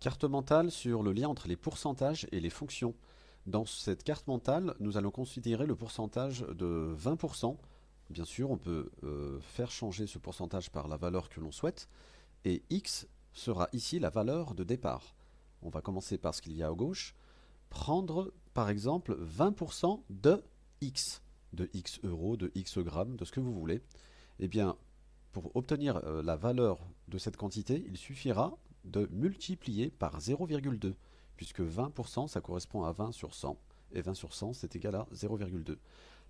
Carte mentale sur le lien entre les pourcentages et les fonctions. Dans cette carte mentale, nous allons considérer le pourcentage de 20%. Bien sûr, on peut faire changer ce pourcentage par la valeur que l'on souhaite. Et x sera ici la valeur de départ. On va commencer par ce qu'il y a à gauche. Prendre par exemple 20% de x euros, de x grammes, de ce que vous voulez. Eh bien, pour obtenir la valeur de cette quantité, il suffira de multiplier par 0,2, puisque 20% ça correspond à 20 sur 100, et 20 sur 100 c'est égal à 0,2.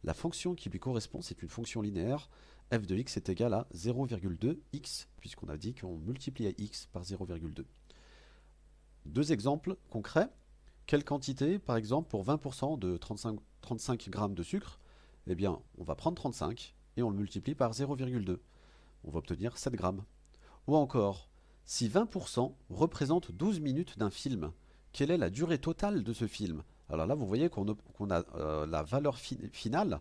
La fonction qui lui correspond, c'est une fonction linéaire, f de x est égal à 0,2x, puisqu'on a dit qu'on multipliait x par 0,2. Deux exemples concrets. Quelle quantité, par exemple, pour 20% de 35 grammes de sucre? Eh bien, on va prendre 35 et on le multiplie par 0,2. On va obtenir 7 grammes. Ou encore, si 20% représente 12 minutes d'un film, quelle est la durée totale de ce film? Alors là, vous voyez qu'on a la valeur finale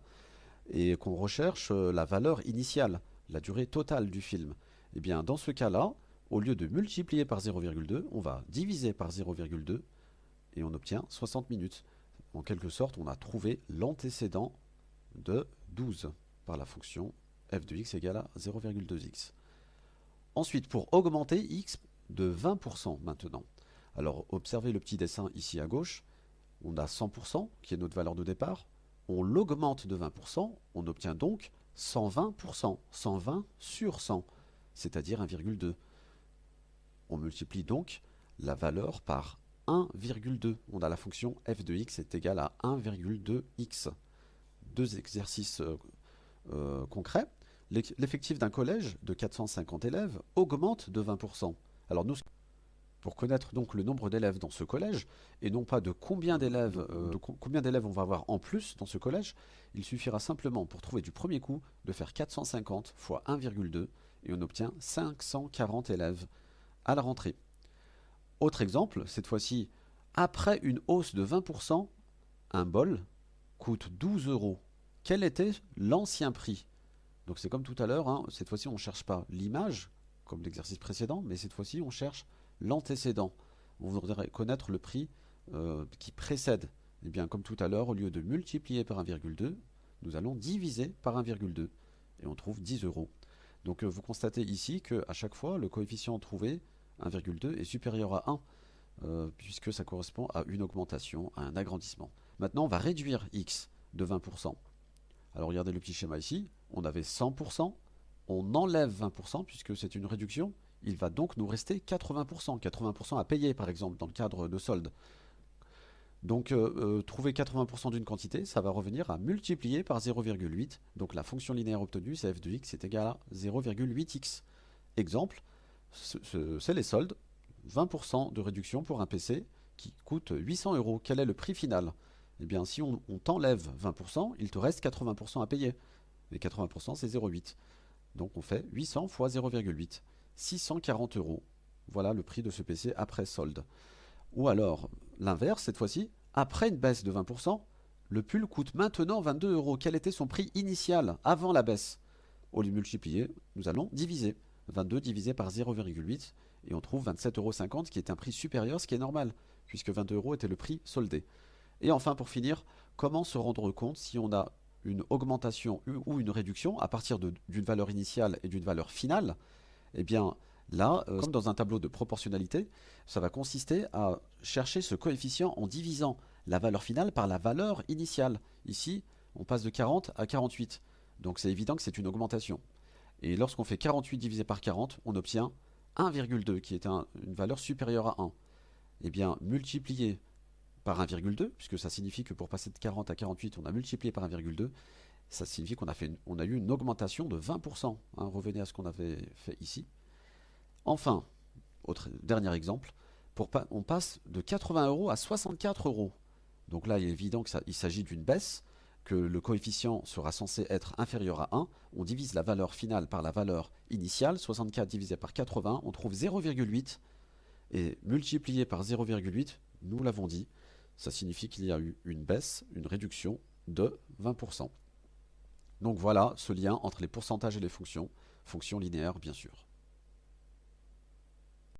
et qu'on recherche la valeur initiale, la durée totale du film. Eh bien, dans ce cas-là, au lieu de multiplier par 0,2, on va diviser par 0,2 et on obtient 60 minutes. En quelque sorte, on a trouvé l'antécédent de 12 par la fonction f de x égale à 0,2x. Ensuite, pour augmenter x de 20% maintenant. Alors, observez le petit dessin ici à gauche. On a 100% qui est notre valeur de départ. On l'augmente de 20%. On obtient donc 120%. 120 sur 100, c'est-à-dire 1,2. On multiplie donc la valeur par 1,2. On a la fonction f de x est égale à 1,2x. Deux exercices concrets. L'effectif d'un collège de 450 élèves augmente de 20%. Alors nous, pour connaître donc le nombre d'élèves dans ce collège, et non pas de combien d'élèves on va avoir en plus dans ce collège, il suffira simplement pour trouver du premier coup de faire 450 fois 1,2 et on obtient 540 élèves à la rentrée. Autre exemple, cette fois-ci, après une hausse de 20%, un bol coûte 12 euros. Quel était l'ancien prix? Donc c'est comme tout à l'heure, hein, cette fois-ci on ne cherche pas l'image, comme l'exercice précédent, mais cette fois-ci on cherche l'antécédent. On voudrait connaître le prix qui précède. Et bien comme tout à l'heure, au lieu de multiplier par 1,2, nous allons diviser par 1,2 et on trouve 10 euros. Donc vous constatez ici qu'à chaque fois, le coefficient trouvé, 1,2, est supérieur à 1, puisque ça correspond à une augmentation, à un agrandissement. Maintenant, on va réduire x de 20%. Alors regardez le petit schéma ici, on avait 100%, on enlève 20% puisque c'est une réduction, il va donc nous rester 80%, 80% à payer par exemple dans le cadre de solde. Donc trouver 80% d'une quantité, ça va revenir à multiplier par 0,8, donc la fonction linéaire obtenue, c'est f de x est égal à 0,8x. Exemple, c'est les soldes, 20% de réduction pour un PC qui coûte 800 euros. Quel est le prix final? Eh bien, si on t'enlève 20%, il te reste 80% à payer. Et 80%, c'est 0,8. Donc on fait 800 fois 0,8. 640 euros. Voilà le prix de ce PC après solde. Ou alors, l'inverse, cette fois-ci, après une baisse de 20%, le pull coûte maintenant 22 euros. Quel était son prix initial avant la baisse? Au lieu de multiplier, nous allons diviser. 22 divisé par 0,8 et on trouve 27,50 euros, qui est un prix supérieur, ce qui est normal, puisque 22 euros était le prix soldé. Et enfin, pour finir, comment se rendre compte si on a une augmentation ou une réduction à partir d'une valeur initiale et d'une valeur finale? Eh bien, là, comme dans un tableau de proportionnalité, ça va consister à chercher ce coefficient en divisant la valeur finale par la valeur initiale. Ici, on passe de 40 à 48. Donc c'est évident que c'est une augmentation. Et lorsqu'on fait 48 divisé par 40, on obtient 1,2, qui est une valeur supérieure à 1. Eh bien, multiplié par 1,2, puisque ça signifie que pour passer de 40 à 48, on a multiplié par 1,2, ça signifie qu'on a eu une augmentation de 20%. Hein, revenez à ce qu'on avait fait ici. Enfin, dernier exemple, on passe de 80 euros à 64 euros. Donc là, il est évident qu'il s'agit d'une baisse, que le coefficient sera censé être inférieur à 1. On divise la valeur finale par la valeur initiale, 64 divisé par 80, on trouve 0,8. Et multiplié par 0,8, nous l'avons dit, ça signifie qu'il y a eu une baisse, une réduction de 20%. Donc voilà ce lien entre les pourcentages et les fonctions linéaires bien sûr.